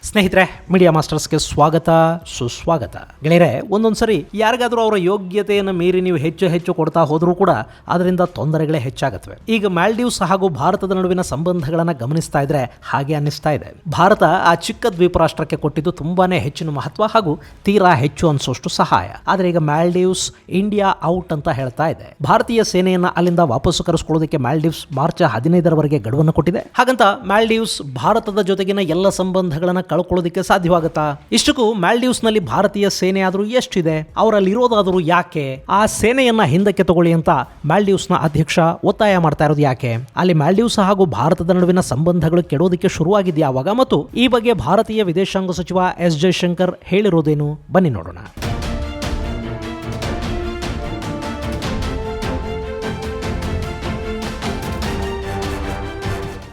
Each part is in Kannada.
ಸ್ನೇಹಿತರೆ, ಮೀಡಿಯಾ ಮಾಸ್ಟರ್ಸ್ಗೆ ಸ್ವಾಗತ ಸುಸ್ವಾಗತ. ಗೆಳೆಯರೆ, ಒಂದೊಂದ್ಸರಿ ಯಾರಿಗಾದ್ರೂ ಅವರ ಯೋಗ್ಯತೆಯನ್ನು ಮೀರಿ ನೀವು ಹೆಚ್ಚು ಕೊಡ್ತಾ ಹೋದ್ರೂ ಕೂಡ ಅದರಿಂದ ತೊಂದರೆಗಳೇ ಹೆಚ್ಚಾಗತ್ವೆ. ಈಗ ಮಾಲ್ಡೀವ್ಸ್ ಹಾಗೂ ಭಾರತದ ನಡುವಿನ ಸಂಬಂಧಗಳನ್ನು ಗಮನಿಸ್ತಾ ಇದ್ರೆ ಹಾಗೆ ಅನ್ನಿಸ್ತಾ ಇದೆ. ಭಾರತ ಆ ಚಿಕ್ಕ ದ್ವೀಪ ರಾಷ್ಟ್ರಕ್ಕೆ ಕೊಟ್ಟಿದ್ದು ತುಂಬಾನೇ ಹೆಚ್ಚಿನ ಮಹತ್ವ ಹಾಗೂ ತೀರಾ ಹೆಚ್ಚು ಅನ್ಸೋಷ್ಟು ಸಹಾಯ. ಆದ್ರೆ ಈಗ ಮಾಲ್ಡೀವ್ಸ್ ಇಂಡಿಯಾ ಔಟ್ ಅಂತ ಹೇಳ್ತಾ ಇದೆ. ಭಾರತೀಯ ಸೇನೆಯನ್ನ ಅಲ್ಲಿಂದ ವಾಪಸ್ಸು ಕರೆಸಿಕೊಳ್ಳೋದಕ್ಕೆ ಮಾಲ್ಡೀವ್ಸ್ ಮಾರ್ಚ್ 15ರವರೆಗೆ ಗಡುವನ್ನು ಕೊಟ್ಟಿದೆ. ಹಾಗಂತ ಮಾಲ್ಡೀವ್ಸ್ ಭಾರತದ ಜೊತೆಗಿನ ಎಲ್ಲ ಸಂಬಂಧಗಳನ್ನು ಕಳ್ಕೊಳ್ಳೋದಕ್ಕೆ ಸಾಧ್ಯವಾಗುತ್ತಾ? ಇಷ್ಟಕ್ಕೂ ಮಾಲ್ಡೀವ್ಸ್ ನಲ್ಲಿ ಭಾರತೀಯ ಸೇನೆ ಆದರೂ ಎಷ್ಟಿದೆ? ಅವರಲ್ಲಿ ಇರೋದಾದರೂ ಯಾಕೆ? ಆ ಸೇನೆಯನ್ನ ಹಿಂದಕ್ಕೆ ತಗೊಳ್ಳಿ ಅಂತ ಮಾಲ್ಡೀವ್ಸ್ ನ ಅಧ್ಯಕ್ಷ ಒತ್ತಾಯ ಮಾಡ್ತಾ ಇರೋದು ಯಾಕೆ? ಅಲ್ಲಿ ಮಾಲ್ಡೀವ್ಸ್ ಹಾಗೂ ಭಾರತದ ನಡುವಿನ ಸಂಬಂಧಗಳು ಕೆಡೋದಕ್ಕೆ ಶುರುವಾಗಿದೆಯಾ ಯಾವಾಗ? ಮತ್ತು ಈ ಬಗ್ಗೆ ಭಾರತೀಯ ವಿದೇಶಾಂಗ ಸಚಿವ ಎಸ್ ಜಯಶಂಕರ್ ಹೇಳಿರೋದೇನು? ಬನ್ನಿ ನೋಡೋಣ.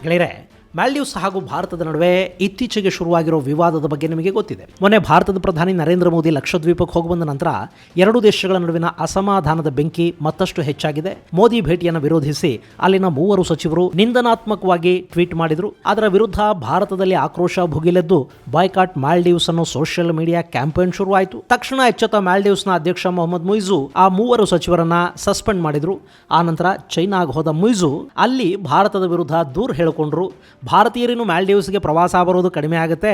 ಗೆಳೆಯರೆ, ಮಾಲ್ಡೀವ್ಸ್ ಹಾಗೂ ಭಾರತದ ನಡುವೆ ಇತ್ತೀಚೆಗೆ ಶುರುವಾಗಿರೋ ವಿವಾದದ ಬಗ್ಗೆ ನಿಮಗೆ ಗೊತ್ತಿದೆ. ಮೊನ್ನೆ ಭಾರತದ ಪ್ರಧಾನಿ ನರೇಂದ್ರ ಮೋದಿ ಲಕ್ಷದ್ವೀಪಕ್ಕೆ ಹೋಗಿ ಬಂದ ನಂತರ ಎರಡೂ ದೇಶಗಳ ನಡುವಿನ ಅಸಮಾಧಾನದ ಬೆಂಕಿ ಮತ್ತಷ್ಟು ಹೆಚ್ಚಾಗಿದೆ. ಮೋದಿ ಭೇಟಿಯನ್ನು ವಿರೋಧಿಸಿ ಅಲ್ಲಿನ 3 ಸಚಿವರು ನಿಂದನಾತ್ಮಕವಾಗಿ ಟ್ವೀಟ್ ಮಾಡಿದ್ರು. ಅದರ ವಿರುದ್ಧ ಭಾರತದಲ್ಲಿ ಆಕ್ರೋಶ ಭುಗಿಲೆದ್ದು ಬಾಯ್ಕಾಟ್ ಮಾಲ್ಡೀವ್ಸ್ ಅನ್ನೋ ಸೋಷಿಯಲ್ ಮೀಡಿಯಾ ಕ್ಯಾಂಪೇನ್ ಶುರುವಾಯಿತು. ತಕ್ಷಣ ಎಚ್ಚೆತ್ತ ಮಾಲ್ಡೀವ್ಸ್ನ ಅಧ್ಯಕ್ಷ ಮೊಹಮ್ಮದ್ ಮುಯ್ಜು ಆ 3 ಸಚಿವರನ್ನ ಸಸ್ಪೆಂಡ್ ಮಾಡಿದ್ರು. ಆ ನಂತರ ಚೈನಾಗೆ ಹೋದ ಮುಯ್ಜು ಅಲ್ಲಿ ಭಾರತದ ವಿರುದ್ಧ ದೂರ ಹೇಳಿಕೊಂಡ್ರು. ಭಾರತೀಯರಿನ್ನು ಮಾಲ್ಡೀವ್ಸ್ಗೆ ಪ್ರವಾಸ ಬರೋದು ಕಡಿಮೆ ಆಗುತ್ತೆ,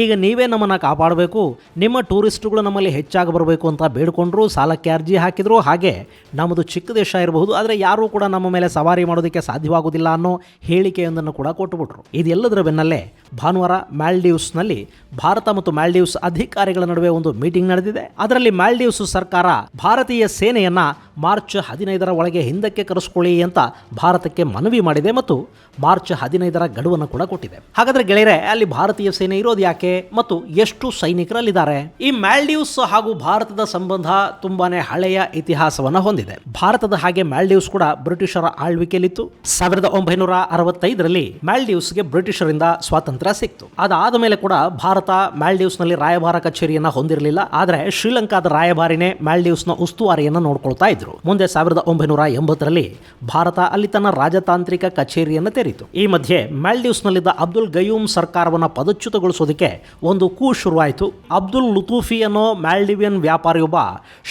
ಈಗ ನೀವೇ ನಮ್ಮನ್ನು ಕಾಪಾಡಬೇಕು, ನಿಮ್ಮ ಟೂರಿಸ್ಟ್ಗಳು ನಮ್ಮಲ್ಲಿ ಹೆಚ್ಚಾಗಿ ಬರಬೇಕು ಅಂತ ಬೇಡ್ಕೊಂಡ್ರು. ಸಾಲಕ್ಕೆ ಅರ್ಜಿ ಹಾಕಿದ್ರು. ಹಾಗೆ ನಮ್ಮದು ಚಿಕ್ಕ ದೇಶ ಇರಬಹುದು, ಆದರೆ ಯಾರೂ ಕೂಡ ನಮ್ಮ ಮೇಲೆ ಸವಾರಿ ಮಾಡೋದಕ್ಕೆ ಸಾಧ್ಯವಾಗುವುದಿಲ್ಲ ಅನ್ನೋ ಹೇಳಿಕೆಯೊಂದನ್ನು ಕೂಡ ಕೊಟ್ಟುಬಿಟ್ರು. ಇದೆಲ್ಲದರ ಬೆನ್ನಲ್ಲೇ ಭಾನುವಾರ ಮಾಲ್ಡೀವ್ಸ್ನಲ್ಲಿ ಭಾರತ ಮತ್ತು ಮಾಲ್ಡೀವ್ಸ್ ಅಧಿಕಾರಿಗಳ ನಡುವೆ ಒಂದು ಮೀಟಿಂಗ್ ನಡೆದಿದೆ. ಅದರಲ್ಲಿ ಮಾಲ್ಡೀವ್ಸ್ ಸರ್ಕಾರ ಭಾರತೀಯ ಸೇನೆಯನ್ನ ಮಾರ್ಚ್ 15ರ ಒಳಗೆ ಹಿಂದಕ್ಕೆ ಕರೆಸಿಕೊಳ್ಳಿ ಅಂತ ಭಾರತಕ್ಕೆ ಮನವಿ ಮಾಡಿದೆ ಮತ್ತು ಮಾರ್ಚ್ 15ರ ಗಡುವನ್ನು ಕೂಡ ಕೊಟ್ಟಿದೆ. ಹಾಗಾದ್ರೆ ಗೆಳೆಯರೆ, ಅಲ್ಲಿ ಭಾರತೀಯ ಸೇನೆ ಇರೋದು ಯಾಕೆ ಮತ್ತು ಎಷ್ಟು ಸೈನಿಕರಲ್ಲಿದ್ದಾರೆ? ಈ ಮಾಲ್ಡೀವ್ಸ್ ಹಾಗೂ ಭಾರತದ ಸಂಬಂಧ ತುಂಬಾನೇ ಹಳೆಯ ಇತಿಹಾಸವನ್ನ ಹೊಂದಿದೆ. ಭಾರತದ ಹಾಗೆ ಮಾಲ್ಡೀವ್ಸ್ ಕೂಡ ಬ್ರಿಟಿಷರ ಆಳ್ವಿಕೆಯಲ್ಲಿತ್ತು. 1965ರಲ್ಲಿ ಮಾಲ್ಡೀವ್ಸ್ಗೆ ಬ್ರಿಟಿಷರಿಂದ ಸ್ವಾತಂತ್ರ್ಯ ಸಿಕ್ತು. ಅದಾದ ಮೇಲೆ ಕೂಡ ಭಾರತ ಮಾಲ್ಡೀವ್ಸ್ ನಲ್ಲಿ ರಾಯಭಾರ ಕಚೇರಿಯನ್ನ ಹೊಂದಿರಲಿಲ್ಲ. ಆದ್ರೆ ಶ್ರೀಲಂಕಾದ ರಾಯಭಾರಿನೇ ಮಾಲ್ಡೀವ್ಸ್ ನ ಉಸ್ತುವಾರಿಯನ್ನ ನೋಡ್ಕೊಳ್ತಾ ಇದ್ರು. ಮುಂದೆ 1980ರಲ್ಲಿ ಭಾರತ ಅಲ್ಲಿ ತನ್ನ ರಾಜತಾಂತ್ರಿಕ ಕಚೇರಿಯನ್ನು ತೆರೀತು. ಈ ಮಧ್ಯೆ ಮಾಲ್ಡೀವ್ಸ್ ನಲ್ಲಿದ್ದ ಅಬ್ದುಲ್ ಗಯೂಮ್ ಸರ್ಕಾರವನ್ನು ಪದಚ್ಯುತಗೊಳಿಸೋದಕ್ಕೆ ಒಂದು ಕೂ ಶುರುವಾಯಿತು. ಅಬ್ದುಲ್ ಲುತೂಫಿ ಅನ್ನೋ ಮಾಲ್ಡೀವಿಯನ್ ವ್ಯಾಪಾರಿಯೊಬ್ಬ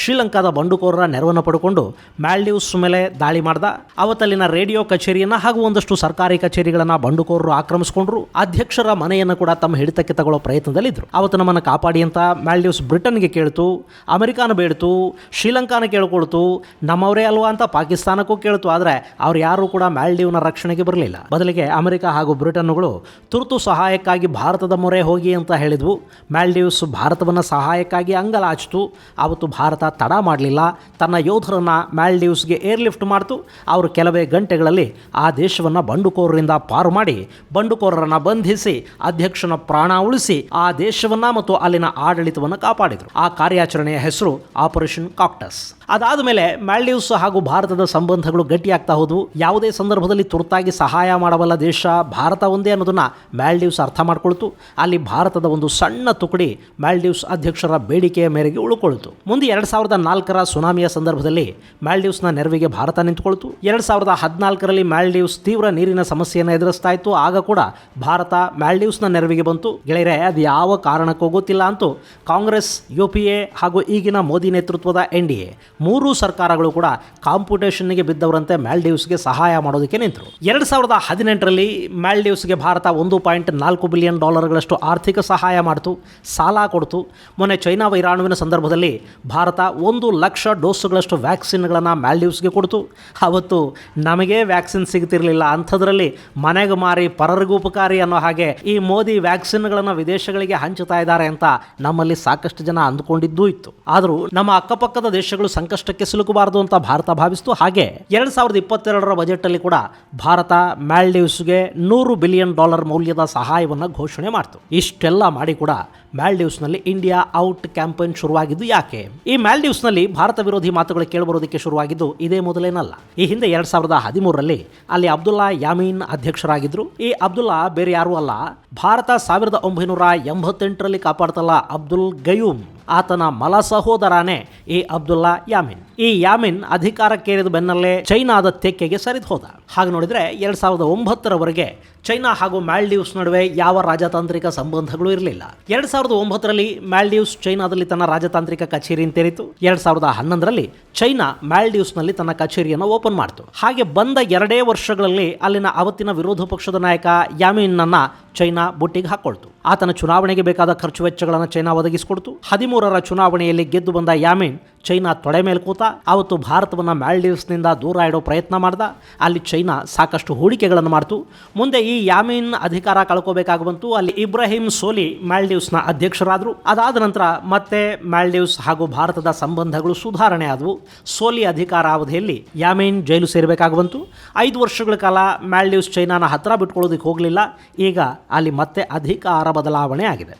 ಶ್ರೀಲಂಕಾದ ಬಂಡುಕೋರರ ನೆರವನ್ನು ಪಡ್ಕೊಂಡು ಮಾಲ್ಡೀವ್ಸ್ ಮೇಲೆ ದಾಳಿ ಮಾಡ್ದ. ಅವತ್ತಲ್ಲಿನ ರೇಡಿಯೋ ಕಚೇರಿಯನ್ನ ಹಾಗೂ ಒಂದಷ್ಟು ಸರ್ಕಾರಿ ಕಚೇರಿಗಳನ್ನ ಬಂಡುಕೋರರು ಆಕ್ರಮಿಸಿಕೊಂಡ್ರು. ಅಧ್ಯಕ್ಷರ ಮನೆಯನ್ನು ಕೂಡ ತಮ್ಮ ಹಿಡಿತಕ್ಕೆ ತಗೊಳ್ಳೋ ಪ್ರಯತ್ನದಲ್ಲಿದ್ರು. ಅವತ್ತು ನಮ್ಮನ್ನು ಕಾಪಾಡಿ ಅಂತ ಮಾಲ್ಡೀವ್ಸ್ ಬ್ರಿಟನ್ಗೆ ಕೇಳ್ತು, ಅಮೆರಿಕಾನ ಬೇಡ್ತು, ಶ್ರೀಲಂಕಾನ ಕೇಳ್ಕೊಳ್ತು, ನಮ್ಮವರೇ ಅಲ್ವಾ ಅಂತ ಪಾಕಿಸ್ತಾನಕ್ಕೂ ಕೇಳ್ತು. ಆದರೆ ಅವ್ರು ಯಾರು ಕೂಡ ಮಾಲ್ಡೀವ್ನ ರಕ್ಷಣೆಗೆ ಬರಲಿಲ್ಲ. ಬದಲಿಗೆ ಅಮೆರಿಕ ಹಾಗೂ ಬ್ರಿಟನ್ಗಳು ತುರ್ತು ಸಹಾಯಕ್ಕಾಗಿ ಭಾರತದ ಮೊರೆ ಹೋಗಿ ಅಂತ ಹೇಳಿದ್ವು. ಮಾಲ್ಡೀವ್ಸ್ ಭಾರತವನ್ನು ಸಹಾಯಕ್ಕಾಗಿ ಅಂಗಲಾಚಿತು. ಆವತ್ತು ಭಾರತ ತಡ ಮಾಡಲಿಲ್ಲ, ತನ್ನ ಯೋಧರನ್ನು ಮಾಲ್ಡೀವ್ಸ್ಗೆ ಏರ್ಲಿಫ್ಟ್ ಮಾಡ್ತು. ಅವರು ಕೆಲವೇ ಗಂಟೆಗಳಲ್ಲಿ ಆ ದೇಶವನ್ನು ಬಂಡುಕೋರರಿಂದ ಪಾರು ಮಾಡಿ ಬಂಡುಕೋರರನ್ನು ಬಂಧಿಸಿ ಅಧ್ಯಕ್ಷನ ಪ್ರಾಣ ಉಳಿಸಿ ಆ ದೇಶವನ್ನ ಮತ್ತು ಅಲ್ಲಿನ ಆಡಳಿತವನ್ನು ಕಾಪಾಡಿದರು. ಆ ಕಾರ್ಯಾಚರಣೆಯ ಹೆಸರು ಆಪರೇಷನ್ ಕಾಕ್ಟಸ್. ಅದಾದ ಮೇಲೆ ಮಾಲ್ಡೀವ್ಸ್ ಹಾಗೂ ಭಾರತದ ಸಂಬಂಧಗಳು ಗಟ್ಟಿಯಾಗ್ತಾ ಹೋದವು. ಯಾವುದೇ ಸಂದರ್ಭದಲ್ಲಿ ತುರ್ತಾಗಿ ಸಹಾಯ ಮಾಡಬಲ್ಲ ದೇಶ ಭಾರತ ಒಂದೇ ಅನ್ನೋದನ್ನ ಮಾಲ್ಡೀವ್ಸ್ ಅರ್ಥ ಮಾಡ್ಕೊಳ್ತು. ಅಲ್ಲಿ ಭಾರತದ ಒಂದು ಸಣ್ಣ ತುಕಡಿ ಮಾಲ್ಡೀವ್ಸ್ ಅಧ್ಯಕ್ಷರ ಬೇಡಿಕೆಯ ಮೇರೆಗೆ ಉಳ್ಕೊಳ್ತು. ಮುಂದೆ 2004ರ ಸುನಾಮಿಯ ಸಂದರ್ಭದಲ್ಲಿ ಮಾಲ್ಡೀವ್ಸ್ನ ನೆರವಿಗೆ ಭಾರತ ನಿಂತುಕೊಳ್ತು. 2014ರಲ್ಲಿ ಮಾಲ್ಡೀವ್ಸ್ ತೀವ್ರ ನೀರಿನ ಸಮಸ್ಯೆಯನ್ನು ಎದುರಿಸ್ತಾ ಇತ್ತು. ಆಗ ಕೂಡ ಭಾರತ ಮಾಲ್ಡೀವ್ಸ್ನ ನೆರವಿಗೆ ಬಂತು. ಗೆಳೆಯರೆ, ಅದು ಯಾವ ಕಾರಣಕ್ಕೂ ಗೊತ್ತಿಲ್ಲ ಅಂತೂ ಕಾಂಗ್ರೆಸ್, UPA ಹಾಗೂ ಈಗಿನ ಮೋದಿ ನೇತೃತ್ವದ NDA 3 ಸರ್ಕಾರಗಳು ಕೂಡ ಕಾಂಪಿಟೇಷನ್ಗೆ ಬಿದ್ದವರಂತೆ ಮಾಲ್ಡೀವ್ಸ್ಗೆ ಸಹಾಯ ಮಾಡೋದಕ್ಕೆ ನಿಂತರು. 2018ರಲ್ಲಿ ಮಾಲ್ಡೀವ್ಸ್ಗೆ ಭಾರತ $1.4 ಬಿಲಿಯನ್ ಆರ್ಥಿಕ ಸಹಾಯ ಮಾಡಿತು, ಸಾಲ ಕೊಡ್ತು. ಮೊನ್ನೆ ಚೈನಾ ವೈರಾಣುವಿನ ಸಂದರ್ಭದಲ್ಲಿ ಭಾರತ 1 ಲಕ್ಷ ಡೋಸ್ಗಳಷ್ಟು ವ್ಯಾಕ್ಸಿನ್ಗಳನ್ನು ಮಾಲ್ಡೀವ್ಸ್ಗೆ ಕೊಡ್ತು. ಅವತ್ತು ನಮಗೆ ವ್ಯಾಕ್ಸಿನ್ ಸಿಗ್ತಿರ್ಲಿಲ್ಲ, ಅಂಥದ್ರಲ್ಲಿ ಮನೆಗೆ ಮಾರಿ ಪರರಿಗೂ ಉಪಕಾರಿ ಅನ್ನೋ ಹಾಗೆ ಈ ಮೋದಿ ವ್ಯಾಕ್ಸಿನ್ಗಳನ್ನು ವಿದೇಶಗಳಿಗೆ ಹಂಚುತ್ತಾ ಇದ್ದಾರೆ ಅಂತ ನಮ್ಮಲ್ಲಿ ಸಾಕಷ್ಟು ಜನ ಅಂದುಕೊಂಡಿದ್ದೂ ಇತ್ತು. ಆದರೂ ನಮ್ಮ ಅಕ್ಕಪಕ್ಕದ ದೇಶಗಳು ಸಂಕಷ್ಟಕ್ಕೆ ಸಿಲುಕಬಾರದು ಅಂತ ಭಾರತ ಭಾವಿಸಿತು. ಹಾಗೆ 2022ರ ಬಜೆಟ್ ಅಲ್ಲಿ ಕೂಡ ಭಾರತ ಮಾಲ್ಡೀವ್ಸ್ಗೆ $100 ಬಿಲಿಯನ್ ಮೌಲ್ಯದ ಸಹಾಯವನ್ನು ಘೋಷಣೆ ಮಾಡಿತು. ಇಷ್ಟೆಲ್ಲ ಮಾಡಿ ಕೂಡ ಮಾಲ್ಡೀವ್ಸ್ನಲ್ಲಿ ಇಂಡಿಯಾ ಔಟ್ ಕ್ಯಾಂಪೇನ್ ಶುರುವಾಗಿದ್ದು ಯಾಕೆ? ಈ ಮಾಲ್ಡೀವ್ಸ್ನಲ್ಲಿ ಭಾರತ ವಿರೋಧಿ ಮಾತುಗಳು ಕೇಳಿಬರೋದಕ್ಕೆ ಶುರುವಾಗಿದ್ದು ಇದೇ ಮೊದಲೇನಲ್ಲ. ಈ ಹಿಂದೆ 2013ರಲ್ಲಿ ಅಲ್ಲಿ ಅಬ್ದುಲ್ಲಾ ಯಾಮೀನ್ ಅಧ್ಯಕ್ಷರಾಗಿದ್ರು. ಈ ಅಬ್ದುಲ್ಲಾ ಬೇರೆ ಯಾರೂ ಅಲ್ಲ, ಭಾರತ 1988ರಲ್ಲಿ ಕಾಪಾಡ್ತಲ್ಲ ಅಬ್ದುಲ್ ಗಯೂಮ್ ಆತನ ಮಲ ಸಹೋದರನೇ ಈ ಅಬ್ದುಲ್ಲಾ ಯಾಮಿನ್. ಈ ಯಾಮಿನ್ ಅಧಿಕಾರಕ್ಕೇರಿದ ಬೆನ್ನಲ್ಲೇ ಚೈನಾದ ತೆಕ್ಕೆಗೆ ಸರಿದು ಹೋದ. ಹಾಗೆ ನೋಡಿದ್ರೆ 2009ರವರೆಗೆ ಚೈನಾ ಹಾಗೂ ಮಾಲ್ಡೀವ್ಸ್ ನಡುವೆ ಯಾವ ರಾಜತಾಂತ್ರಿಕ ಸಂಬಂಧಗಳು ಇರಲಿಲ್ಲ. 2009ರಲ್ಲಿ ಮಾಲ್ಡೀವ್ಸ್ ಚೈನಾದಲ್ಲಿ ತನ್ನ ರಾಜತಾಂತ್ರಿಕ ಕಚೇರಿಯನ್ನು ತೆರೆಯಿತು. 2011ರಲ್ಲಿ ಚೈನಾ ಮಾಲ್ಡೀವ್ಸ್ನಲ್ಲಿ ತನ್ನ ಕಚೇರಿಯನ್ನು ಓಪನ್ ಮಾಡಿತು. ಹಾಗೆ ಬಂದ 2 ವರ್ಷಗಳಲ್ಲಿ ಅಲ್ಲಿನ ಅವತ್ತಿನ ವಿರೋಧ ಪಕ್ಷದ ನಾಯಕ ಯಾಮಿನ್ನನ್ನ ಚೈನಾ ಬುಟ್ಟಿಗೆ ಹಾಕೊಳ್ತು. ಆತನ ಚುನಾವಣೆಗೆ ಬೇಕಾದ ಖರ್ಚು ವೆಚ್ಚಗಳನ್ನು ಚೈನಾ ಒದಗಿಸಿಕೊಡ್ತು. 13ರ ಚುನಾವಣೆಯಲ್ಲಿ ಗೆದ್ದು ಬಂದ ಯಾಮಿನ್ ಚೈನಾ ತೊಡೆ ಮೇಲೆ ಕೂತ. ಅವತ್ತು ಭಾರತವನ್ನು ಮಾಲ್ಡೀವ್ಸ್ನಿಂದ ದೂರ ಇಡೋ ಪ್ರಯತ್ನ ಮಾಡ್ದ. ಅಲ್ಲಿ ಚೈನಾ ಸಾಕಷ್ಟು ಹೂಡಿಕೆಗಳನ್ನು ಮಾಡ್ತು. ಮುಂದೆ ಈ ಯಾಮಿನ್ ಅಧಿಕಾರ ಕಳ್ಕೋಬೇಕಾಗಿ ಬಂತು. ಅಲ್ಲಿ ಇಬ್ರಾಹಿಂ ಸೋಲಿ ಮಾಲ್ಡೀವ್ಸ್ನ ಅಧ್ಯಕ್ಷರಾದರು. ಅದಾದ ನಂತರ ಮತ್ತೆ ಮಾಲ್ಡೀವ್ಸ್ ಹಾಗೂ ಭಾರತದ ಸಂಬಂಧಗಳು ಸುಧಾರಣೆ ಆದವು. ಸೋಲಿ ಅಧಿಕಾರ ಅವಧಿಯಲ್ಲಿ ಯಾಮಿನ್ ಜೈಲು ಸೇರಬೇಕಾಗಿ ಬಂತು. 5 ವರ್ಷಗಳ ಕಾಲ ಮಾಲ್ಡೀವ್ಸ್ ಚೈನಾನ ಹತ್ರ ಬಿಟ್ಕೊಳ್ಳೋದಕ್ಕೆ ಹೋಗಲಿಲ್ಲ. ಈಗ ಅಲ್ಲಿ ಮತ್ತೆ ಅಧಿಕಾರ ಬದಲಾವಣೆ ಆಗಿದೆ.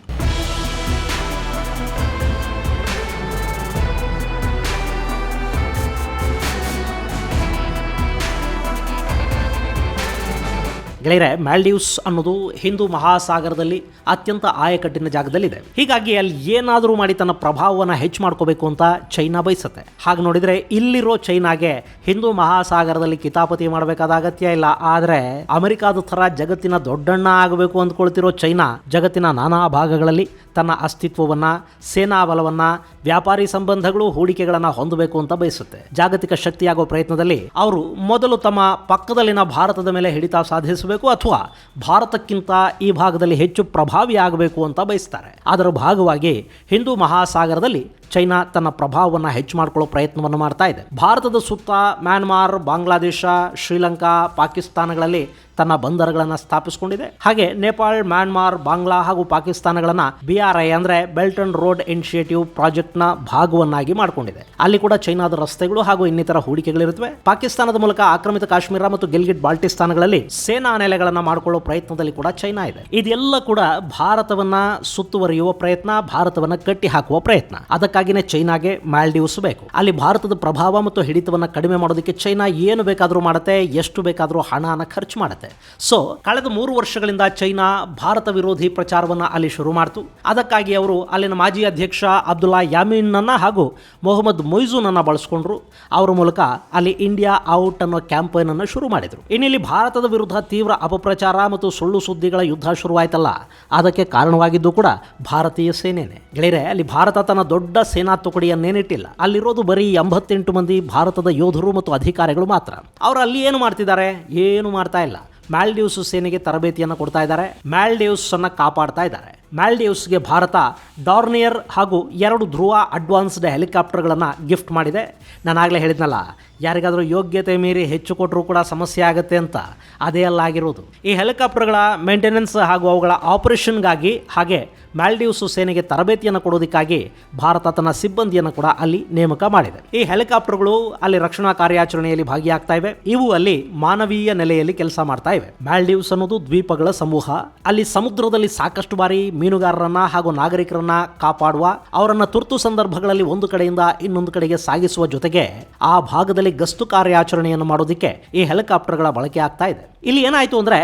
ಗೆಳೆಯರೆ, ಮಾಲ್ಡೀವ್ಸ್ ಅನ್ನೋದು ಹಿಂದೂ ಮಹಾಸಾಗರದಲ್ಲಿ ಅತ್ಯಂತ ಆಯಕಟ್ಟಿನ ಜಾಗದಲ್ಲಿದೆ. ಹೀಗಾಗಿ ಅಲ್ಲಿ ಏನಾದರೂ ಮಾಡಿ ತನ್ನ ಪ್ರಭಾವವನ್ನು ಹೆಚ್ಚು ಮಾಡ್ಕೋಬೇಕು ಅಂತ ಚೈನಾ ಬಯಸುತ್ತೆ. ಹಾಗೆ ನೋಡಿದರೆ ಇಲ್ಲಿರೋ ಚೈನಾಗೆ ಹಿಂದೂ ಮಹಾಸಾಗರದಲ್ಲಿ ಕಿತಾಪತಿ ಮಾಡಬೇಕಾದ ಅಗತ್ಯ ಇಲ್ಲ. ಆದರೆ ಅಮೆರಿಕಾದ ಥರ ಜಗತ್ತಿನ ದೊಡ್ಡಣ್ಣ ಆಗಬೇಕು ಅಂದ್ಕೊಳ್ತಿರೋ ಚೈನಾ ಜಗತ್ತಿನ ನಾನಾ ಭಾಗಗಳಲ್ಲಿ ತನ್ನ ಅಸ್ತಿತ್ವವನ್ನು, ಸೇನಾ ಬಲವನ್ನು, ವ್ಯಾಪಾರಿ ಸಂಬಂಧಗಳು, ಹೂಡಿಕೆಗಳನ್ನು ಹೊಂದಬೇಕು ಅಂತ ಬಯಸುತ್ತೆ. ಜಾಗತಿಕ ಶಕ್ತಿಯಾಗೋ ಪ್ರಯತ್ನದಲ್ಲಿ ಅವರು ಮೊದಲು ತಮ್ಮ ಪಕ್ಕದಲ್ಲಿನ ಭಾರತದ ಮೇಲೆ ಹಿಡಿತ ಸಾಧಿಸಬೇಕು ಅಥವಾ ಭಾರತಕ್ಕಿಂತ ಈ ಭಾಗದಲ್ಲಿ ಹೆಚ್ಚು ಪ್ರಭಾವಿ ಆಗಬೇಕು ಅಂತ ಬಯಸ್ತಾರೆ. ಅದರ ಭಾಗವಾಗಿ ಹಿಂದೂ ಮಹಾಸಾಗರದಲ್ಲಿ ಚೈನಾ ತನ್ನ ಪ್ರಭಾವವನ್ನು ಹೆಚ್ಚು ಮಾಡಿಕೊಳ್ಳೋ ಪ್ರಯತ್ನವನ್ನು ಮಾಡ್ತಾ ಇದೆ. ಭಾರತದ ಸುತ್ತ ಮ್ಯಾನ್ಮಾರ್, ಬಾಂಗ್ಲಾದೇಶ, ಶ್ರೀಲಂಕಾ, ಪಾಕಿಸ್ತಾನಗಳಲ್ಲಿ ತನ್ನ ಬಂದರುಗಳನ್ನು ಸ್ಥಾಪಿಸಿಕೊಂಡಿದೆ. ಹಾಗೆ ನೇಪಾಳ, ಮ್ಯಾನ್ಮಾರ್, ಬಾಂಗ್ಲಾ ಹಾಗೂ ಪಾಕಿಸ್ತಾನಗಳನ್ನು BRI ಅಂದರೆ ಬೆಲ್ಟ್ ಅಂಡ್ ರೋಡ್ ಇನಿಷಿಯೇಟಿವ್ ಪ್ರಾಜೆಕ್ಟ್ನ ಭಾಗವನ್ನಾಗಿ ಮಾಡಿಕೊಂಡಿದೆ. ಅಲ್ಲಿ ಕೂಡ ಚೈನಾದ ರಸ್ತೆಗಳು ಹಾಗೂ ಇನ್ನಿತರ ಹೂಡಿಕೆಗಳಿರುತ್ತವೆ. ಪಾಕಿಸ್ತಾನದ ಮೂಲಕ ಆಕ್ರಮಿತ ಕಾಶ್ಮೀರ ಮತ್ತು ಗಿಲ್ಗಿಟ್ ಬಾಲ್ಟಿಸ್ತಾನಗಳಲ್ಲಿ ಸೇನಾ ನೆಲೆಗಳನ್ನು ಮಾಡಿಕೊಳ್ಳೋ ಪ್ರಯತ್ನದಲ್ಲಿ ಕೂಡ ಚೈನಾ ಇದೆ. ಇದೆಲ್ಲ ಕೂಡ ಭಾರತವನ್ನ ಸುತ್ತುವರಿಯುವ ಪ್ರಯತ್ನ, ಭಾರತವನ್ನ ಕಟ್ಟಿ ಹಾಕುವ ಪ್ರಯತ್ನ. ಅದಕ್ಕಾಗಿಯೇ ಚೈನಾಗೆ ಮಾಲ್ಡೀವ್ಸ್ ಬೇಕು. ಅಲ್ಲಿ ಭಾರತದ ಪ್ರಭಾವ ಮತ್ತು ಹಿಡಿತವನ್ನು ಕಡಿಮೆ ಮಾಡೋದಕ್ಕೆ ಚೈನಾ ಏನು ಬೇಕಾದರೂ ಮಾಡುತ್ತೆ, ಎಷ್ಟು ಬೇಕಾದರೂ ಹಣನ ಖರ್ಚು ಮಾಡುತ್ತೆ. ಸೊ ಕಳೆದ 3 ವರ್ಷಗಳಿಂದ ಚೈನಾ ಭಾರತ ವಿರೋಧಿ ಪ್ರಚಾರವನ್ನು ಅಲ್ಲಿ ಶುರು ಮಾಡಿತು. ಅದಕ್ಕಾಗಿ ಅವರು ಅಲ್ಲಿನ ಮಾಜಿ ಅಧ್ಯಕ್ಷ ಅಬ್ದುಲ್ಲಾ ಯಾಮಿನ್ನನ್ನ ಹಾಗೂ ಮೊಹಮ್ಮದ್ ಮೊಯ್ಜೂನನ್ನ ಬಳಸಿಕೊಂಡ್ರು. ಅವರ ಮೂಲಕ ಅಲ್ಲಿ ಇಂಡಿಯಾ ಔಟ್ ಅನ್ನೋ ಕ್ಯಾಂಪೇನ್ ಅನ್ನು ಶುರು ಮಾಡಿದರು. ಇನ್ನಿಲ್ಲಿ ಭಾರತದ ವಿರುದ್ಧ ತೀವ್ರ ಅಪಪ್ರಚಾರ ಮತ್ತು ಸುಳ್ಳು ಸುದ್ದಿಗಳ ಯುದ್ಧ ಶುರುವಾಯ್ತಲ್ಲ, ಅದಕ್ಕೆ ಕಾರಣವಾಗಿದ್ದು ಕೂಡ ಭಾರತೀಯ ಸೇನೆನೇ. ಗೆಳೆಯರೆ, ಅಲ್ಲಿ ಭಾರತ ತನ್ನ ದೊಡ್ಡ ಸೇನಾ ತುಕಡಿಯನ್ನೇನಿಟ್ಟಿಲ್ಲ. ಅಲ್ಲಿರೋದು ಬರೀ 88 ಮಂದಿ ಭಾರತದ ಯೋಧರು ಮತ್ತು ಅಧಿಕಾರಿಗಳು ಮಾತ್ರ. ಅವರು ಅಲ್ಲಿ ಏನು ಮಾಡ್ತಿದ್ದಾರೆ? ಏನು ಮಾಡ್ತಾ ಇಲ್ಲ. ಮಾಲ್ಡೀವ್ಸ್ ಸೇನೆಗೆ ತರಬೇತಿಯನ್ನು ಕೊಡ್ತಾ ಇದ್ದಾರೆ. ಮಾಲ್ಡೀವ್ಸ್ ಅನ್ನ ಕಾಪಾಡ್ತಾ ಇದ್ದಾರೆ. ಮಾಲ್ಡೀವ್ಸ್ಗೆ ಭಾರತ ಡಾರ್ನಿಯರ್ ಹಾಗೂ 2 ಧ್ರುವ ಅಡ್ವಾನ್ಸ್ಡ್ ಹೆಲಿಕಾಪ್ಟರ್ಗಳನ್ನು ಗಿಫ್ಟ್ ಮಾಡಿದೆ. ನಾನಾಗಲೇ ಹೇಳಿದ್ನಲ್ಲ, ಯಾರಿಗಾದರೂ ಯೋಗ್ಯತೆ ಮೀರಿ ಹೆಚ್ಚು ಕೊಟ್ಟರೂ ಕೂಡ ಸಮಸ್ಯೆ ಆಗುತ್ತೆ ಅಂತ. ಅದೇ ಅಲ್ಲಾಗಿರೋದು. ಈ ಹೆಲಿಕಾಪ್ಟರ್ಗಳ ಮೇಂಟೆನೆನ್ಸ್ ಹಾಗೂ ಅವುಗಳ ಆಪರೇಷನ್ಗಾಗಿ ಹಾಗೆ ಮಾಲ್ಡೀವ್ಸ್ ಸೇನೆಗೆ ತರಬೇತಿಯನ್ನು ಕೊಡೋದಕ್ಕಾಗಿ ಭಾರತ ತನ್ನ ಸಿಬ್ಬಂದಿಯನ್ನು ಕೂಡ ಅಲ್ಲಿ ನೇಮಕ ಮಾಡಿದೆ. ಈ ಹೆಲಿಕಾಪ್ಟರ್ಗಳು ಅಲ್ಲಿ ರಕ್ಷಣಾ ಕಾರ್ಯಾಚರಣೆಯಲ್ಲಿ ಭಾಗಿಯಾಗ್ತಾ ಇವೆ. ಇವು ಅಲ್ಲಿ ಮಾನವೀಯ ನೆಲೆಯಲ್ಲಿ ಕೆಲಸ ಮಾಡ್ತಾ ಇವೆ. ಮಾಲ್ಡೀವ್ಸ್ ಅನ್ನೋದು ದ್ವೀಪಗಳ ಸಮೂಹ. ಅಲ್ಲಿ ಸಮುದ್ರದಲ್ಲಿ ಸಾಕಷ್ಟು ಬಾರಿ ಮೀನುಗಾರರನ್ನ ಹಾಗೂ ನಾಗರಿಕರನ್ನ ಕಾಪಾಡುವ, ಅವರನ್ನ ತುರ್ತು ಸಂದರ್ಭಗಳಲ್ಲಿ ಒಂದು ಕಡೆಯಿಂದ ಇನ್ನೊಂದು ಕಡೆಗೆ ಸಾಗಿಸುವ ಜೊತೆಗೆ ಆ ಭಾಗದಲ್ಲಿ ಗಸ್ತು ಕಾರ್ಯಾಚರಣೆಯನ್ನು ಮಾಡೋದಕ್ಕೆ ಈ ಹೆಲಿಕಾಪ್ಟರ್ಗಳ ಬಳಕೆ ಆಗ್ತಾ ಇದೆ. ಇಲ್ಲಿ ಏನಾಯ್ತು ಅಂದ್ರೆ,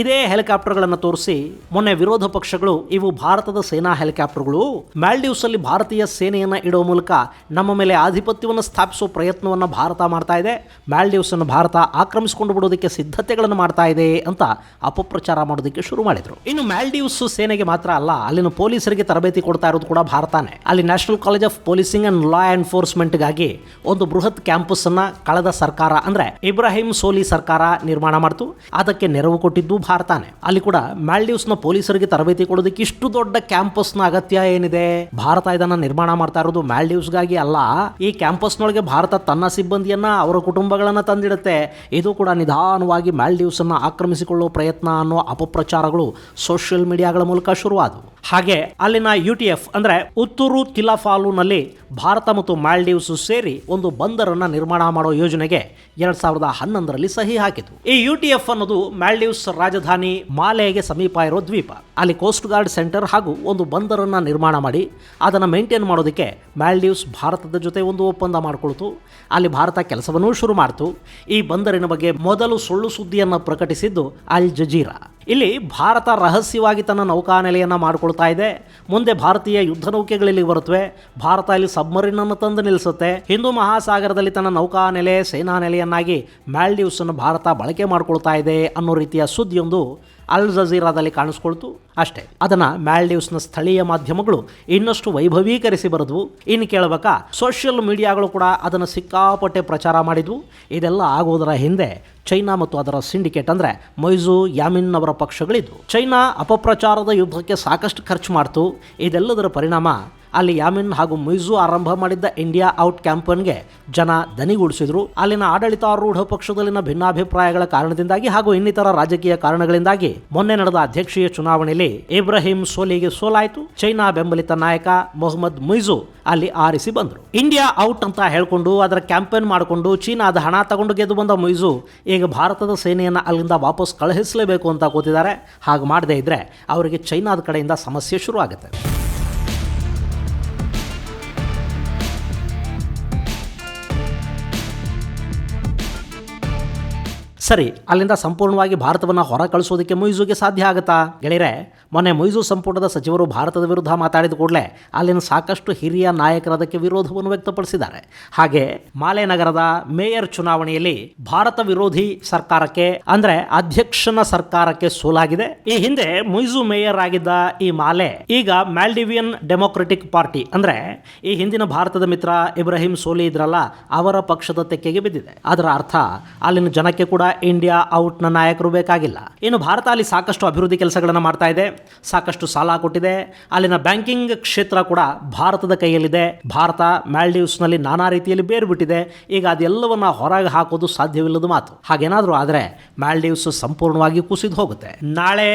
ಇದೇ ಹೆಲಿಕಾಪ್ಟರ್ಗಳನ್ನು ತೋರಿಸಿ ಮೊನ್ನೆ ವಿರೋಧ ಪಕ್ಷಗಳು ಇವು ಭಾರತದ ಸೇನಾ ಹೆಲಿಕಾಪ್ಟರ್ಗಳು, ಮಾಲ್ಡೀವ್ಸ್ ಅಲ್ಲಿ ಭಾರತೀಯ ಸೇನೆಯನ್ನ ಇಡೋ ಮೂಲಕ ನಮ್ಮ ಮೇಲೆ ಆಧಿಪತ್ಯವನ್ನು ಸ್ಥಾಪಿಸುವ ಪ್ರಯತ್ನವನ್ನು ಭಾರತ ಮಾಡ್ತಾ ಇದೆ, ಮಾಲ್ಡೀವ್ಸ್ ಅನ್ನು ಭಾರತ ಆಕ್ರಮಿಸಿಕೊಂಡು ಬಿಡೋದಕ್ಕೆ ಸಿದ್ಧತೆಗಳನ್ನು ಮಾಡ್ತಾ ಇದೆ ಅಂತ ಅಪಪ್ರಚಾರ ಮಾಡೋದಕ್ಕೆ ಶುರು ಮಾಡಿದ್ರು. ಇನ್ನು ಮಾಲ್ಡೀವ್ಸ್ ಸೇನೆಗೆ ಮಾತ್ರ ಅಲ್ಲ, ಅಲ್ಲಿನ ಪೊಲೀಸರಿಗೆ ತರಬೇತಿ ಕೊಡ್ತಾ ಇರೋದು ಕೂಡ ಭಾರತನೇ. ಅಲ್ಲಿ national college of policing and law ಎನ್ಫೋರ್ಸ್ಮೆಂಟ್ಗಾಗಿ ಒಂದು ಬೃಹತ್ ಕ್ಯಾಂಪಸ್ ಅನ್ನ ಕಳೆದ ಸರ್ಕಾರ ಅಂದ್ರೆ ಇಬ್ರಾಹಿಂ ಸೋಲಿ ಸರ್ಕಾರ ನಿರ್ಮಾಣ ಮಾಡ್ತು. ಅದಕ್ಕೆ ನೆರವು ಕೊಟ್ಟಿದ್ದು ಭಾರತನೇ. ಅಲ್ಲಿ ಕೂಡ ಮಾಲ್ಡೀವ್ಸ್ನ ಪೊಲೀಸರಿಗೆ ತರಬೇತಿ ಕೊಡೋದಕ್ಕೆ ಇಷ್ಟು ದೊಡ್ಡ ಕ್ಯಾಂಪಸ್ನ ಅಗತ್ಯ ಏನಿದೆ? ಭಾರತ ಇದನ್ನ ನಿರ್ಮಾಣ ಮಾಡ್ತಾ ಇರೋದು ಮಾಲ್ಡೀವ್ಸ್ಗಾಗಿ ಅಲ್ಲ. ಈ ಕ್ಯಾಂಪಸ್ನೊಳಗೆ ಭಾರತ ತನ್ನ ಸಿಬ್ಬಂದಿಯನ್ನ, ಅವರ ಕುಟುಂಬಗಳನ್ನ ತಂದಿಡುತ್ತೆ. ಇದು ಕೂಡ ನಿಧಾನವಾಗಿ ಮಾಲ್ಡೀವ್ಸ್ ಅನ್ನ ಆಕ್ರಮಿಸಿಕೊಳ್ಳುವ ಪ್ರಯತ್ನ ಅನ್ನೋ ಅಪಪ್ರಚಾರಗಳು ಸೋಷಿಯಲ್ ಮೀಡಿಯಾಗಳ ಮೂಲಕ ಶುರುವಾದವು. ಹಾಗೆ ಅಲ್ಲಿನ UTF ಅಂದ್ರೆ ಉತ್ತೂರು ಕಿಲಾಫಾಲುನಲ್ಲಿ ಭಾರತ ಮತ್ತು ಮಾಲ್ಡೀವ್ಸ್ ಸೇರಿ ಒಂದು ಬಂದರನ್ನ ನಿರ್ಮಾಣ ಮಾಡೋ ಯೋಜನೆಗೆ 2011ರಲ್ಲಿ ಸಹಿ ಹಾಕಿತು. ಈ UTF ಅನ್ನೋದು ಮಾಲ್ಡೀವ್ಸ್ ರಾಜಧಾನಿ ಮಾಲೆಗೆ ಸಮೀಪ ಇರೋ ದ್ವೀಪ. ಅಲ್ಲಿ ಕೋಸ್ಟ್ ಗಾರ್ಡ್ ಸೆಂಟರ್ ಹಾಗೂ ಒಂದು ಬಂದರನ್ನ ನಿರ್ಮಾಣ ಮಾಡಿ ಅದನ್ನು ಮೇಂಟೈನ್ ಮಾಡೋದಕ್ಕೆ ಮಾಲ್ಡೀವ್ಸ್ ಭಾರತದ ಜೊತೆ ಒಂದು ಒಪ್ಪಂದ ಮಾಡಿಕೊಳ್ತು. ಅಲ್ಲಿ ಭಾರತ ಕೆಲಸವನ್ನೂ ಶುರು ಮಾಡ್ತು. ಈ ಬಂದರಿನ ಬಗ್ಗೆ ಮೊದಲು ಸುಳ್ಳು ಸುದ್ದಿಯನ್ನು ಪ್ರಕಟಿಸಿದ್ದು ಅಲ್ ಜಜೀರಾ. ಇಲ್ಲಿ ಭಾರತ ರಹಸ್ಯವಾಗಿ ತನ್ನ ನೌಕಾನೆಲೆಯನ್ನು ಮಾಡಿಕೊಳ್ತಾ ಇದೆ. ಮುಂದೆ ಭಾರತೀಯ ಯುದ್ಧ ನೌಕೆಗಳಲ್ಲಿ ಬರುತ್ತವೆ. ಭಾರತ ಇಲ್ಲಿ ಸಬ್ಮರೀನ್ ಅನ್ನು ತಂದು ನಿಲ್ಲಿಸುತ್ತೆ. ಹಿಂದೂ ಮಹಾಸಾಗರದಲ್ಲಿ ತನ್ನ ನೌಕಾನೆಲೆ ಸೇನಾ ನೆಲೆಯನ್ನಾಗಿ ಮಾಲ್ಡೀವ್ಸ್ ಅನ್ನು ಭಾರತ ಬಳಕೆ ಮಾಡಿಕೊಳ್ತಾ ಇದೆ ಅನ್ನೋ ರೀತಿಯ ಸುದ್ದಿಯೊಂದು ಅಲ್ ಜಜೀರಾದಲ್ಲಿ ಕಾಣಿಸ್ಕೊಳ್ತು. ಅಷ್ಟೇ, ಅದನ್ನು ಮಾಲ್ಡೀವ್ಸ್ನ ಸ್ಥಳೀಯ ಮಾಧ್ಯಮಗಳು ಇನ್ನಷ್ಟು ವೈಭವೀಕರಿಸಿ ಬರೆದ್ವು. ಇನ್ನು ಕೇಳಬೇಕಾ, ಸೋಷಿಯಲ್ ಮೀಡಿಯಾಗಳು ಕೂಡ ಅದನ್ನು ಸಿಕ್ಕಾಪಟ್ಟೆ ಪ್ರಚಾರ ಮಾಡಿದ್ವು. ಇದೆಲ್ಲ ಆಗೋದರ ಹಿಂದೆ ಚೈನಾ ಮತ್ತು ಅದರ ಸಿಂಡಿಕೇಟ್ ಅಂದರೆ ಮೊಯ್ಜು ಯಾಮಿನ್ ಅವರ ಪಕ್ಷಗಳಿದ್ವು. ಚೈನಾ ಅಪಪ್ರಚಾರದ ಯುದ್ಧಕ್ಕೆ ಸಾಕಷ್ಟು ಖರ್ಚು ಮಾಡ್ತು. ಇದೆಲ್ಲದರ ಪರಿಣಾಮ ಅಲ್ಲಿ ಯಾಮಿನ್ ಹಾಗೂ ಮೊಯ್ಜು ಆರಂಭ ಮಾಡಿದ್ದ ಇಂಡಿಯಾ ಔಟ್ ಕ್ಯಾಂಪನ್ಗೆ ಜನ ದನಿಗೂಡಿಸಿದ್ರು. ಅಲ್ಲಿನ ಆಡಳಿತಾರೂಢ ಪಕ್ಷದಲ್ಲಿನ ಭಿನ್ನಾಭಿಪ್ರಾಯಗಳ ಕಾರಣದಿಂದಾಗಿ ಹಾಗೂ ಇನ್ನಿತರ ರಾಜಕೀಯ ಕಾರಣಗಳಿಂದಾಗಿ ಮೊನ್ನೆ ನಡೆದ ಅಧ್ಯಕ್ಷೀಯ ಚುನಾವಣೆಯಲ್ಲಿ ಇಬ್ರಾಹಿಂ ಸೋಲಿಗೆ ಸೋಲಾಯಿತು. ಚೈನಾ ಬೆಂಬಲಿತ ನಾಯಕ ಮೊಹಮ್ಮದ್ ಮೊಯ್ಜು ಅಲ್ಲಿ ಆರಿಸಿ ಬಂದರು. ಇಂಡಿಯಾ ಔಟ್ ಅಂತ ಹೇಳ್ಕೊಂಡು ಅದರ ಕ್ಯಾಂಪೇನ್ ಮಾಡಿಕೊಂಡು ಚೀನಾದ ಹಣ ತಗೊಂಡು ಗೆದ್ದು ಬಂದ ಮೊಯ್ಜು ಈಗ ಭಾರತದ ಸೇನೆಯನ್ನು ಅಲ್ಲಿಂದ ವಾಪಸ್ ಕಳುಹಿಸಲೇಬೇಕು ಅಂತ ಕೂತಿದ್ದಾರೆ. ಹಾಗೆ ಮಾಡದೇ ಇದ್ರೆ ಅವರಿಗೆ ಚೈನಾದ ಕಡೆಯಿಂದ ಸಮಸ್ಯೆ ಶುರು ಆಗುತ್ತೆ. ಸರಿ, ಅಲ್ಲಿಂದ ಸಂಪೂರ್ಣವಾಗಿ ಭಾರತವನ್ನು ಹೊರ ಕಳಿಸೋದಕ್ಕೆ ಮೊಯ್ಜುಗೆ ಸಾಧ್ಯ ಆಗುತ್ತಾ ಗೆಳೆಯರೆ? ಮೊನ್ನೆ ಮೊಯ್ಜು ಸಂಪುಟದ ಸಚಿವರು ಭಾರತದ ವಿರುದ್ಧ ಮಾತಾಡಿದ ಕೂಡಲೇ ಅಲ್ಲಿನ ಸಾಕಷ್ಟು ಹಿರಿಯ ನಾಯಕರು ಅದಕ್ಕೆ ವಿರೋಧವನ್ನು ವ್ಯಕ್ತಪಡಿಸಿದ್ದಾರೆ. ಹಾಗೆ ಮಾಲೆ ನಗರದ ಮೇಯರ್ ಚುನಾವಣೆಯಲ್ಲಿ ಭಾರತ ವಿರೋಧಿ ಸರ್ಕಾರಕ್ಕೆ ಅಂದ್ರೆ ಅಧ್ಯಕ್ಷನ ಸರ್ಕಾರಕ್ಕೆ ಸೋಲಾಗಿದೆ. ಈ ಹಿಂದೆ ಮೊಯ್ಜು ಮೇಯರ್ ಆಗಿದ್ದ ಈ ಮಾಲೆ ಈಗ ಮಾಲ್ಡಿವಿಯನ್ ಡೆಮೊಕ್ರೆಟಿಕ್ ಪಾರ್ಟಿ ಅಂದ್ರೆ ಈ ಹಿಂದಿನ ಭಾರತದ ಮಿತ್ರ ಇಬ್ರಾಹಿಂ ಸೋಲಿ ಇದ್ರಲ್ಲ, ಅವರ ಪಕ್ಷದ ತೆಕ್ಕೆಗೆ ಬಿದ್ದಿದೆ. ಅದರ ಅರ್ಥ ಅಲ್ಲಿನ ಜನಕ್ಕೆ ಕೂಡ ಇಂಡಿಯಾ ಔಟ್ನ ನಾಯಕರು ಬೇಕಾಗಿಲ್ಲ. ಇನ್ನು ಭಾರತ ಅಲ್ಲಿ ಸಾಕಷ್ಟು ಅಭಿವೃದ್ಧಿ ಕೆಲಸಗಳನ್ನು ಮಾಡ್ತಾ ಇದೆ, ಸಾಕಷ್ಟು ಸಾಲ ಕೊಟ್ಟಿದೆ. ಅಲ್ಲಿನ ಬ್ಯಾಂಕಿಂಗ್ ಕ್ಷೇತ್ರ ಕೂಡ ಭಾರತದ ಕೈಯಲ್ಲಿದೆ. ಭಾರತ ಮಾಲ್ಡೀವ್ಸ್ನಲ್ಲಿ ನಾನಾ ರೀತಿಯಲ್ಲಿ ಬೇರು ಬಿಟ್ಟಿದೆ. ಈಗ ಅದೆಲ್ಲವನ್ನ ಹೊರಗೆ ಹಾಕೋದು ಸಾಧ್ಯವಿಲ್ಲದ ಮಾತು. ಹಾಗೇನಾದರೂ ಆದರೆ ಮಾಲ್ಡೀವ್ಸ್ ಸಂಪೂರ್ಣವಾಗಿ ಕುಸಿದು ಹೋಗುತ್ತೆ. ನಾಳೆ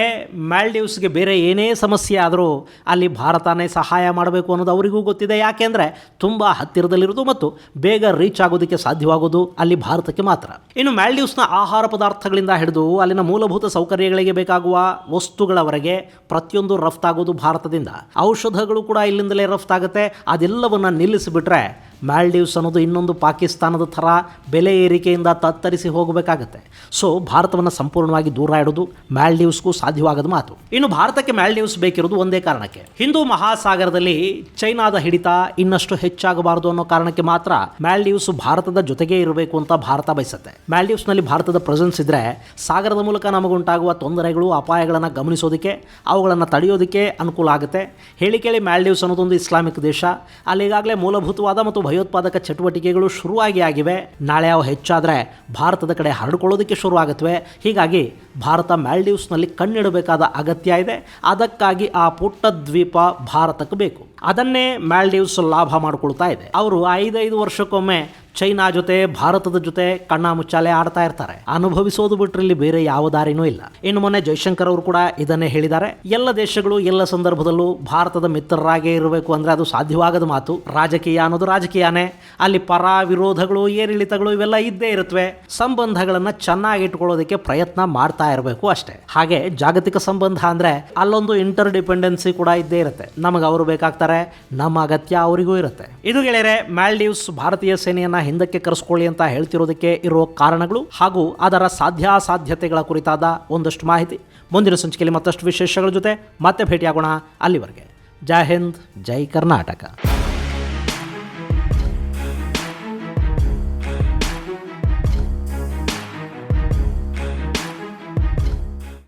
ಮಾಲ್ಡೀವ್ಸ್ಗೆ ಬೇರೆ ಏನೇ ಸಮಸ್ಯೆ ಆದರೂ ಅಲ್ಲಿ ಭಾರತನೇ ಸಹಾಯ ಮಾಡಬೇಕು ಅನ್ನೋದು ಅವರಿಗೂ ಗೊತ್ತಿದೆ. ಯಾಕೆಂದರೆ ತುಂಬ ಹತ್ತಿರದಲ್ಲಿರೋದು ಮತ್ತು ಬೇಗ ರೀಚ್ ಆಗೋದಕ್ಕೆ ಸಾಧ್ಯವಾಗೋದು ಅಲ್ಲಿ ಭಾರತಕ್ಕೆ ಮಾತ್ರ. ಇನ್ನು ಮಾಲ್ಡೀವ್ಸ್ನ ಆಹಾರ ಪದಾರ್ಥಗಳಿಂದ ಹಿಡಿದು ಅಲ್ಲಿನ ಮೂಲಭೂತ ಸೌಕರ್ಯಗಳಿಗೆ ಬೇಕಾಗುವ ವಸ್ತುಗಳವರೆಗೆ ಪ್ರತಿಯೊಂದು ರಫ್ತಾಗೋದು ಭಾರತದಿಂದ. ಔಷಧಗಳು ಕೂಡ ಇಲ್ಲಿಂದಲೇ ರಫ್ತಾಗುತ್ತೆ. ಅದೆಲ್ಲವನ್ನು ನಿಲ್ಲಿಸಿಬಿಟ್ರೆ ಮಾಲ್ಡೀವ್ಸ್ ಅನ್ನೋದು ಇನ್ನೊಂದು ಪಾಕಿಸ್ತಾನದ ಥರ ಬೆಲೆ ಏರಿಕೆಯಿಂದ ತತ್ತರಿಸಿ ಹೋಗಬೇಕಾಗತ್ತೆ. ಸೊ ಭಾರತವನ್ನು ಸಂಪೂರ್ಣವಾಗಿ ದೂರ ಇಡೋದು ಮಾಲ್ಡೀವ್ಸ್ಗೂ ಸಾಧ್ಯವಾಗದ ಮಾತು. ಇನ್ನು ಭಾರತಕ್ಕೆ ಮಾಲ್ಡೀವ್ಸ್ ಬೇಕಿರೋದು ಒಂದೇ ಕಾರಣಕ್ಕೆ, ಹಿಂದೂ ಮಹಾಸಾಗರದಲ್ಲಿ ಚೈನಾದ ಹಿಡಿತ ಇನ್ನಷ್ಟು ಹೆಚ್ಚಾಗಬಾರದು ಅನ್ನೋ ಕಾರಣಕ್ಕೆ ಮಾತ್ರ ಮಾಲ್ಡೀವ್ಸ್ ಭಾರತದ ಜೊತೆಗೇ ಇರಬೇಕು ಅಂತ ಭಾರತ ಬಯಸುತ್ತೆ. ಮಾಲ್ಡೀವ್ಸ್ನಲ್ಲಿ ಭಾರತದ ಪ್ರೆಸೆನ್ಸ್ ಇದ್ರೆ ಸಾಗರದ ಮೂಲಕ ನಮಗುಂಟಾಗುವ ತೊಂದರೆಗಳು ಅಪಾಯಗಳನ್ನು ಗಮನಿಸೋದಕ್ಕೆ, ಅವುಗಳನ್ನು ತಡೆಯೋದಕ್ಕೆ ಅನುಕೂಲ ಆಗುತ್ತೆ. ಹೇಳಿ ಕೇಳಿ ಮಾಲ್ಡೀವ್ಸ್ ಅನ್ನೋದೊಂದು ಇಸ್ಲಾಮಿಕ್ ದೇಶ. ಅಲ್ಲಿಗಾಗಲೇ ಮೂಲಭೂತವಾದ ಮತ್ತು ಭಯೋತ್ಪಾದಕ ಚಟುವಟಿಕೆಗಳು ಶುರುವಾಗಿ ಆಗಿವೆ. ನಾಳೆ ಅವು ಹೆಚ್ಚಾದರೆ ಭಾರತದ ಕಡೆ ಹರಡಿಕೊಳ್ಳೋದಕ್ಕೆ ಶುರು ಆಗುತ್ತವೆ. ಹೀಗಾಗಿ ಭಾರತ ಮಾಲ್ಡೀವ್ಸ್ನಲ್ಲಿ ಕಣ್ಣಿಡಬೇಕಾದ ಅಗತ್ಯ ಇದೆ. ಅದಕ್ಕಾಗಿ ಆ ಪುಟ್ಟ ದ್ವೀಪ ಭಾರತಕ್ಕೆ ಬೇಕು. ಅದನ್ನೇ ಮಾಲ್ಡೀವ್ಸ್ ಲಾಭ ಮಾಡಿಕೊಳ್ತಾ ಇದೆ. ಅವರು 5 ವರ್ಷಕ್ಕೊಮ್ಮೆ ಚೈನಾ ಜೊತೆ ಭಾರತದ ಜೊತೆ ಕಣ್ಣ ಮುಚ್ಚಾಲೆ ಆಡ್ತಾ ಇರ್ತಾರೆ. ಅನುಭವಿಸೋದು ಬಿಟ್ಟರೆ ಬೇರೆ ಯಾವ ದಾರಿನೂ ಇಲ್ಲ. ಇನ್ನು ಮೊನ್ನೆ ಜೈಶಂಕರ್ ಅವರು ಕೂಡ ಇದನ್ನೇ ಹೇಳಿದ್ದಾರೆ. ಎಲ್ಲ ದೇಶಗಳು ಎಲ್ಲ ಸಂದರ್ಭದಲ್ಲೂ ಭಾರತದ ಮಿತ್ರರಾಗೇ ಇರಬೇಕು ಅಂದ್ರೆ ಅದು ಸಾಧ್ಯವಾಗದ ಮಾತು. ರಾಜಕೀಯ ಅನ್ನೋದು ರಾಜಕೀಯನೇ. ಅಲ್ಲಿ ಪರ ವಿರೋಧಗಳು ಏರಿಳಿತಗಳು ಇವೆಲ್ಲ ಇದ್ದೇ ಇರುತ್ತವೆ. ಸಂಬಂಧಗಳನ್ನು ಚೆನ್ನಾಗಿ ಇಟ್ಕೊಳ್ಳೋದಕ್ಕೆ ಪ್ರಯತ್ನ ಮಾಡ್ತಾ ಇರಬೇಕು ಅಷ್ಟೇ. ಹಾಗೆ ಜಾಗತಿಕ ಸಂಬಂಧ ಅಂದ್ರೆ ಅಲ್ಲೊಂದು ಇಂಟರ್ ಡಿಪೆಂಡೆನ್ಸಿ ಕೂಡ ಇದ್ದೇ ಇರುತ್ತೆ. ನಮಗೆ ಅವರು ಬೇಕಾಗ್ತಾರೆ, ನಮ್ಮ ಅಗತ್ಯ ಅವರಿಗೂ ಇರುತ್ತೆ. ಇದು ಗೆಳೆಯರೆ, ಮಾಲ್ಡೀವ್ಸ್ ಭಾರತೀಯ ಸೇನೆಯನ್ನ ಹಿಂದಕ್ಕೆ ಕರೆಸ್ಕೊಳ್ಳಿ ಅಂತ ಹೇಳ್ತಿರೋದಕ್ಕೆ ಇರುವ ಕಾರಣಗಳು ಹಾಗೂ ಅದರ ಸಾಧ್ಯಾಸಾಧ್ಯತೆಗಳ ಕುರಿತಾದ ಒಂದಷ್ಟು ಮಾಹಿತಿ. ಮುಂದಿನ ಸಂಚಿಕೆಯಲ್ಲಿ ಮತ್ತಷ್ಟು ವಿಶೇಷಗಳ ಜೊತೆ ಮತ್ತೆ ಭೇಟಿಯಾಗೋಣ. ಅಲ್ಲಿವರೆಗೆ ಜೈ ಹಿಂದ್, ಜೈ ಕರ್ನಾಟಕ.